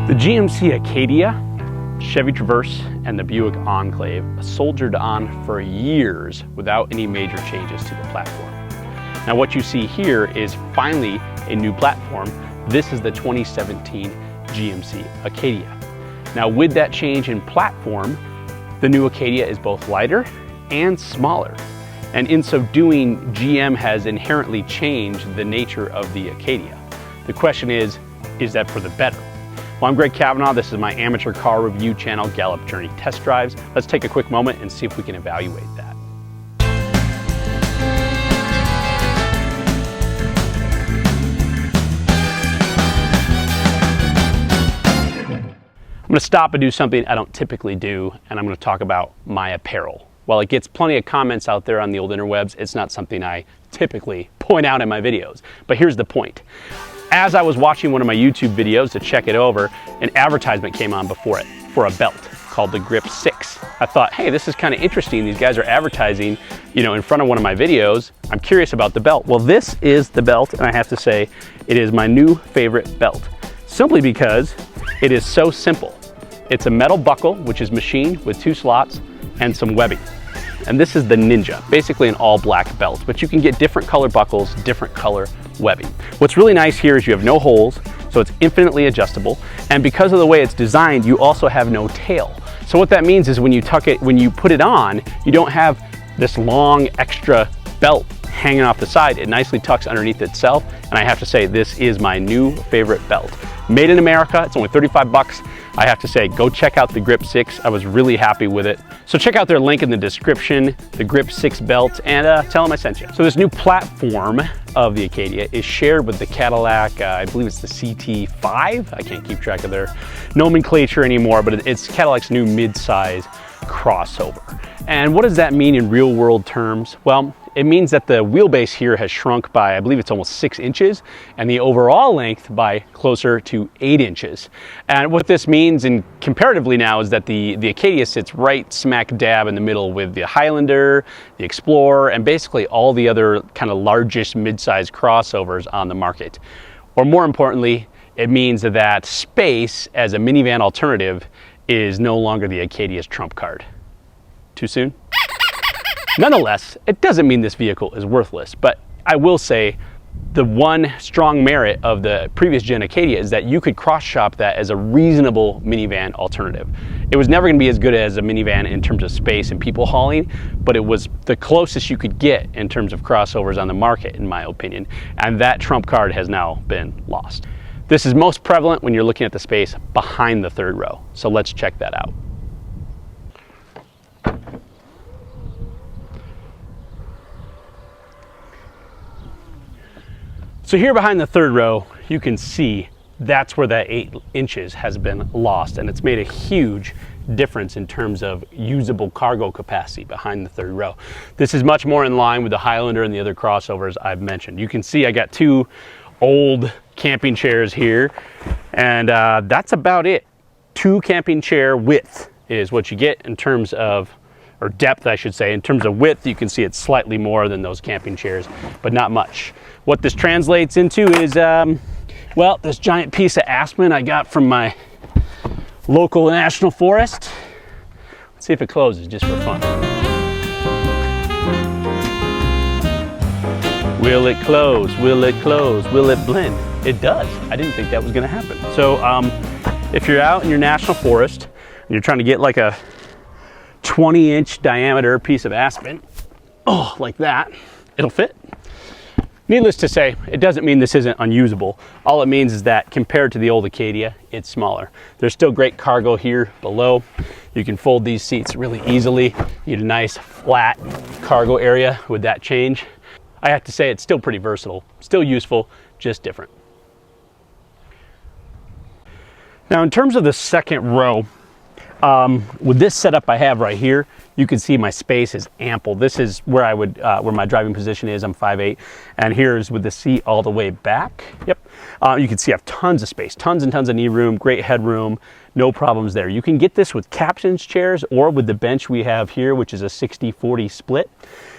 The GMC Acadia, Chevy Traverse, and the Buick Enclave soldiered on for years without any major changes to the platform. Now what you see here is finally a new platform. This is the 2017 GMC Acadia. Now with that change in platform, the new Acadia is both lighter and smaller. And in so doing, GM has inherently changed the nature of the Acadia. The question is that for the better? Well, I'm Greg Kavanaugh. This is my amateur car review channel, Gallup Journey Test Drives. Let's take a quick moment and see if we can evaluate that. I'm going to stop and do something I don't typically do, and I'm going to talk about my apparel. While it gets plenty of comments out there on the old interwebs, it's not something I typically point out in my videos. But here's the point. As I was watching one of my YouTube videos to check it over, an advertisement came on before it for a belt called the Grip 6. I thought, hey, this is kind of interesting. These guys are advertising, in front of one of my videos. I'm curious about the belt. Well, this is the belt, and I have to say, it is my new favorite belt, simply because it is so simple. It's a metal buckle, which is machined with 2 slots and some webbing. And this is the Ninja, basically an all black belt, but you can get different color buckles, different color webbing. What's really nice here is you have no holes, so it's infinitely adjustable. And because of the way it's designed, you also have no tail. So what that means is when you put it on, you don't have this long extra belt hanging off the side. It nicely tucks underneath itself. And I have to say, this is my new favorite belt. Made in America, it's only 35 bucks. I have to say, go check out the Grip 6. I was really happy with it. So check out their link in the description, the Grip 6 belt, and tell them I sent you. So this new platform of the Acadia is shared with the Cadillac, I believe it's the CT5. I can't keep track of their nomenclature anymore, but it's Cadillac's new mid-size crossover. And what does that mean in real world terms? Well, it means that the wheelbase here has shrunk by, I believe it's almost 6 inches, and the overall length by closer to 8 inches. And what this means, and comparatively now, is that the Acadia sits right smack dab in the middle with the Highlander, the Explorer, and basically all the other kind of largest mid-size crossovers on the market. Or more importantly, it means that space as a minivan alternative is no longer the Acadia's trump card. Too soon? Nonetheless, it doesn't mean this vehicle is worthless, but I will say the one strong merit of the previous gen Acadia is that you could cross-shop that as a reasonable minivan alternative. It was never going to be as good as a minivan in terms of space and people hauling, but it was the closest you could get in terms of crossovers on the market, in my opinion, and that trump card has now been lost. This is most prevalent when you're looking at the space behind the third row, so let's check that out. So here behind the third row, you can see that's where that 8 inches has been lost, and it's made a huge difference in terms of usable cargo capacity behind the third row. This is much more in line with the Highlander and the other crossovers I've mentioned. You can see I got 2 old camping chairs here, and that's about it. 2 camping chair width is what you get in terms of, or depth I should say. In terms of width, you can see it's slightly more than those camping chairs, but not much. What this translates into is, well, this giant piece of aspen I got from my local national forest. Let's see if it closes just for fun. Will it close? Will it close? Will it blend? It does. I didn't think that was gonna happen. So if you're out in your national forest and you're trying to get like a 20-inch diameter piece of aspen, like that, it'll fit. Needless to say, it doesn't mean this isn't unusable. All it means is that compared to the old Acadia, it's smaller. There's still great cargo here below. You can fold these seats really easily. You get a nice flat cargo area with that change. I have to say it's still pretty versatile, still useful, just different. Now in terms of the second row, with this setup I have right here, you can see my space is ample. This is where I would, where my driving position is. I'm 5'8", and here's with the seat all the way back. Yep. You can see I have tons of space, tons and tons of knee room, great headroom, no problems there. You can get this with captain's chairs or with the bench we have here, which is a 60-40 split.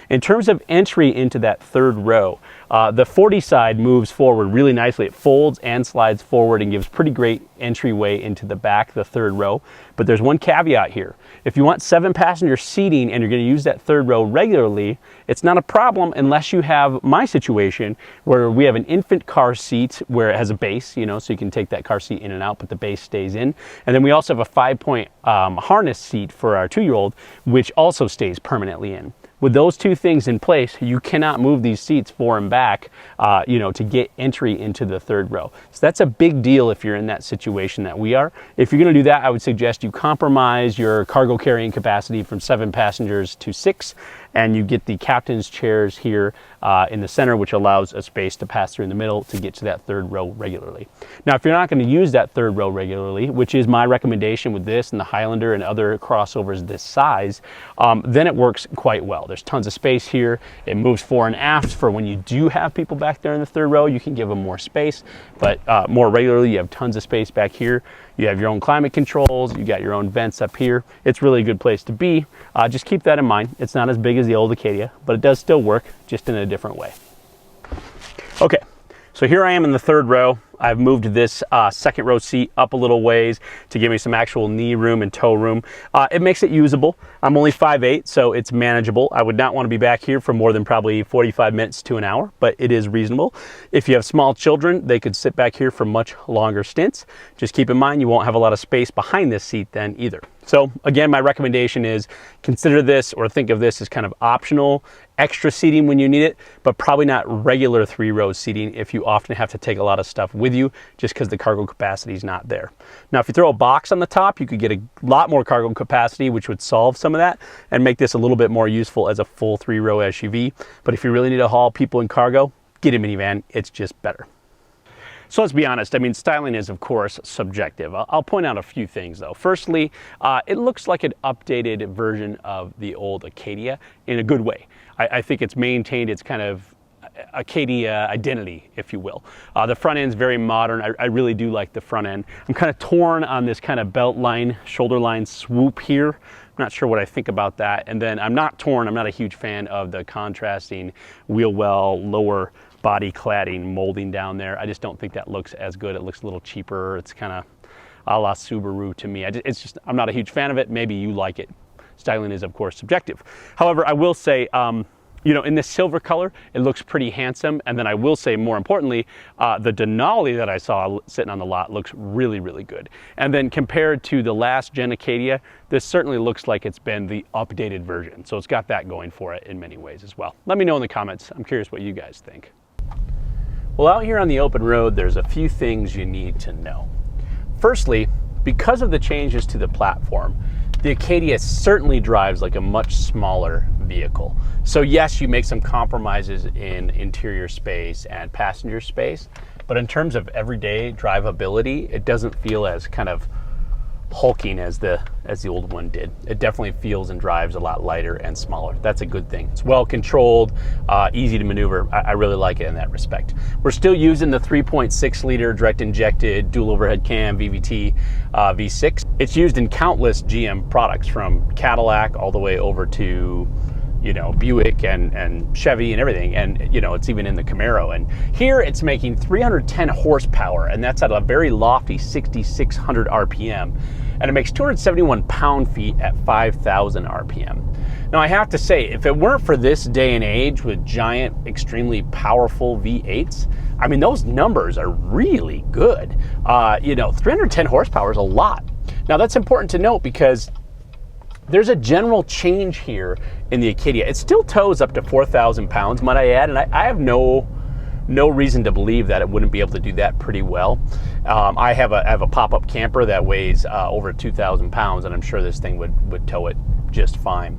In terms of entry into that third row, the 40 side moves forward really nicely. It folds and slides forward and gives pretty great entryway into the back, the third row. But there's one caveat here. If you want 7-passenger seating and you're going to use that third row regularly, it's not a problem unless you have my situation where we have an infant car seat where it has a base, you know, so you can take that car seat in and out, but the base stays in. And then we also have a 5-point harness seat for our 2-year-old, which also stays permanently in. With those two things in place, you cannot move these seats forward and back, you know, to get entry into the third row. So that's a big deal if you're in that situation that we are. If you're going to do that, I would suggest you compromise your cargo carrying capacity from 7 passengers to 6, and you get the captain's chairs here in the center, which allows a space to pass through in the middle to get to that third row regularly. Now, if you're not going to use that third row regularly, which is my recommendation with this and the Highlander and other crossovers this size, then it works quite well. There's tons of space here. It moves fore and aft for when you do have people back there in the third row, you can give them more space, but more regularly, you have tons of space back here. You have your own climate controls, you got your own vents up here. It's really a good place to be. Just keep that in mind. It's not as big as the old Acadia, but it does still work, just in a different way. Okay, so here I am in the third row. I've moved this second row seat up a little ways to give me some actual knee room and toe room. It makes it usable. I'm only 5'8", so it's manageable. I would not want to be back here for more than probably 45 minutes to an hour, but it is reasonable. If you have small children, they could sit back here for much longer stints. Just keep in mind, you won't have a lot of space behind this seat then either. So again, my recommendation is consider this or think of this as kind of optional extra seating when you need it, but probably not regular 3-row seating if you often have to take a lot of stuff with you just because the cargo capacity is not there. Now, if you throw a box on the top, you could get a lot more cargo capacity, which would solve some of that and make this a little bit more useful as a full 3-row SUV. But if you really need to haul people and cargo, get a minivan. It's just better. So let's be honest, I mean, styling is of course subjective. I'll point out a few things though. Firstly, it looks like an updated version of the old Acadia in a good way. I think it's maintained its kind of Acadia identity, if you will. The front end's very modern. I really do like the front end. I'm kind of torn on this kind of belt line, shoulder line swoop here. I'm not sure what I think about that. And then I'm not a huge fan of the contrasting wheel well, lower body cladding molding down there. I just don't think that looks as good. It looks a little cheaper. It's kind of a la Subaru to me. I'm not a huge fan of it. Maybe you like it. Styling is of course subjective. However, I will say, you know, in this silver color, it looks pretty handsome. And then I will say, more importantly, the Denali that I saw sitting on the lot looks really, really good. And then compared to the last gen Acadia, this certainly looks like it's been the updated version. So it's got that going for it in many ways as well. Let me know in the comments. I'm curious what you guys think. Well, out here on the open road, there's a few things you need to know. Firstly, because of the changes to the platform, the Acadia certainly drives like a much smaller vehicle. So yes, you make some compromises in interior space and passenger space, but in terms of everyday drivability, it doesn't feel as kind of hulking as the old one did. It definitely feels and drives a lot lighter and smaller. That's a good thing. It's well controlled, easy to maneuver. I really like it in that respect. We're still using the 3.6 liter direct injected dual overhead cam VVT V6. It's used in countless GM products from Cadillac all the way over to, you know, Buick and Chevy and everything. And, you know, it's even in the Camaro. And here it's making 310 horsepower, and that's at a very lofty 6,600 RPM. And it makes 271 pound-feet at 5,000 RPM. Now, I have to say, if it weren't for this day and age with giant, extremely powerful V8s, I mean, those numbers are really good. You know, 310 horsepower is a lot. Now, that's important to note because there's a general change here in the Acadia. It still tows up to 4,000 pounds, might I add, and I have no reason to believe that it wouldn't be able to do that pretty well. I have a pop-up camper that weighs over 2,000 pounds, and I'm sure this thing would tow it just fine.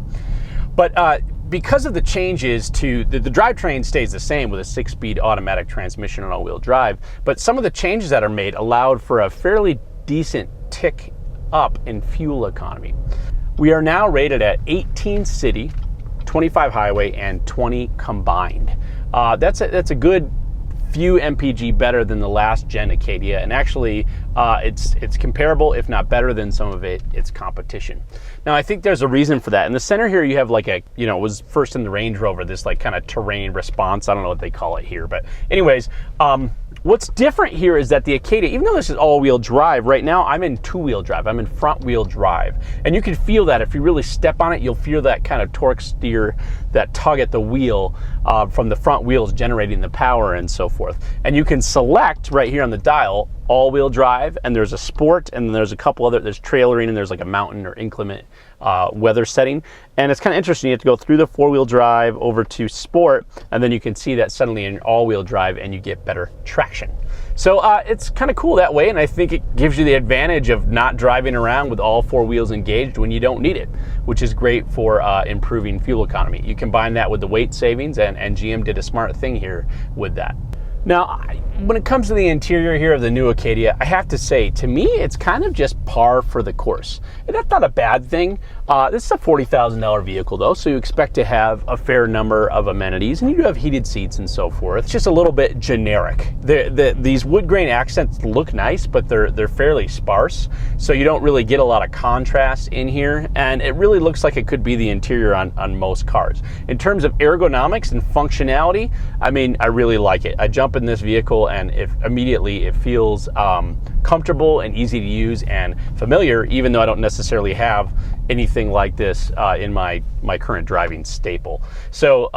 But because of the changes to the drivetrain stays the same with a 6-speed automatic transmission and all-wheel drive, but some of the changes that are made allowed for a fairly decent tick up in fuel economy. We are now rated at 18 city, 25 highway, and 20 combined. That's a good few mpg better than the last gen Acadia, and actually it's comparable, if not better than some of its competition. Now I think there's a reason for that. In the center here you have like a, you know, it was first in the Range Rover, this like kind of terrain response, I don't know what they call it here, but anyways, what's different here is that the Acadia, even though this is all-wheel drive, right now I'm in two-wheel drive, I'm in front-wheel drive, and you can feel that if you really step on it, you'll feel that kind of torque steer, that tug at the wheel from the front wheels generating the power and so forth. And you can select right here on the dial all-wheel drive, and there's a sport, and then there's a couple other, there's trailering, and there's like a mountain or inclement weather setting. And it's kind of interesting, you have to go through the four-wheel drive over to sport, and then you can see that suddenly in all-wheel drive and you get better traction. So it's kind of cool that way, and I think it gives you the advantage of not driving around with all four wheels engaged when you don't need it, which is great for improving fuel economy. You combine that with the weight savings, and GM did a smart thing here with that. Now, when it comes to the interior here of the new Acadia, I have to say, to me, it's kind of just par for the course. And that's not a bad thing. This is a $40,000 vehicle though, so you expect to have a fair number of amenities, and you do have heated seats and so forth. It's just a little bit generic. These wood grain accents look nice, but they're fairly sparse, so you don't really get a lot of contrast in here, and it really looks like it could be the interior on most cars. In terms of ergonomics and functionality, I mean, I really like it. I jump in this vehicle and immediately it feels comfortable and easy to use and familiar, even though I don't necessarily have anything like this in my current driving staple. So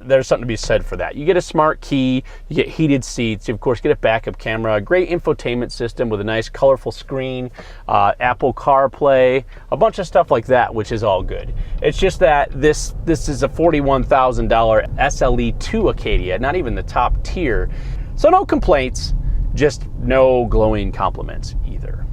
there's something to be said for that. You get a smart key, you get heated seats, you of course get a backup camera, a great infotainment system with a nice colorful screen, Apple CarPlay, a bunch of stuff like that, which is all good. It's just that this is a $41,000 SLE-2 Acadia, not even the top tier. So no complaints, just no glowing compliments either.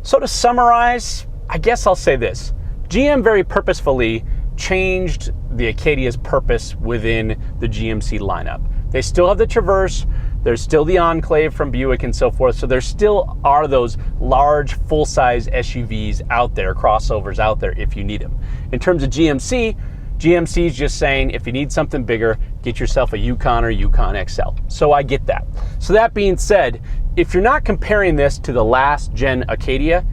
So to summarize, I guess I'll say this. GM very purposefully changed the Acadia's purpose within the GMC lineup. They still have the Traverse, there's still the Enclave from Buick and so forth, so there still are those large full-size SUVs out there, crossovers out there if you need them. In terms of GMC is just saying, if you need something bigger, get yourself a Yukon or Yukon XL. So I get that. So that being said, if you're not comparing this to the last gen Acadia,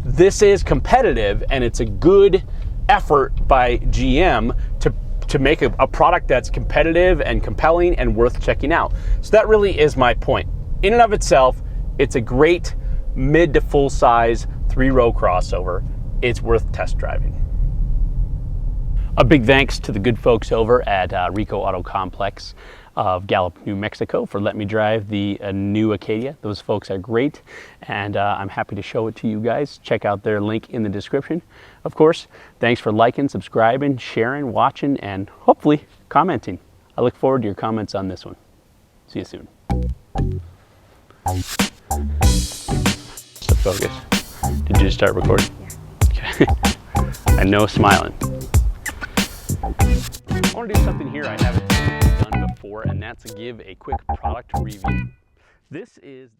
this is competitive, and it's a good effort by GM to make a product that's competitive and compelling and worth checking out. So that really is my point. In and of itself, it's a great mid to full size 3-row crossover. It's worth test driving. A big thanks to the good folks over at Rico AutoComplex of Gallup, New Mexico for letting me drive the new Acadia. Those folks are great, and I'm happy to show it to you guys. Check out their link in the description. Of course, thanks for liking, subscribing, sharing, watching, and hopefully commenting. I look forward to your comments on this one. See you soon. So focus. Did you just start recording? Yeah. Okay. I know smiling. I want to do something here I haven't done before, and that's give a quick product review. This is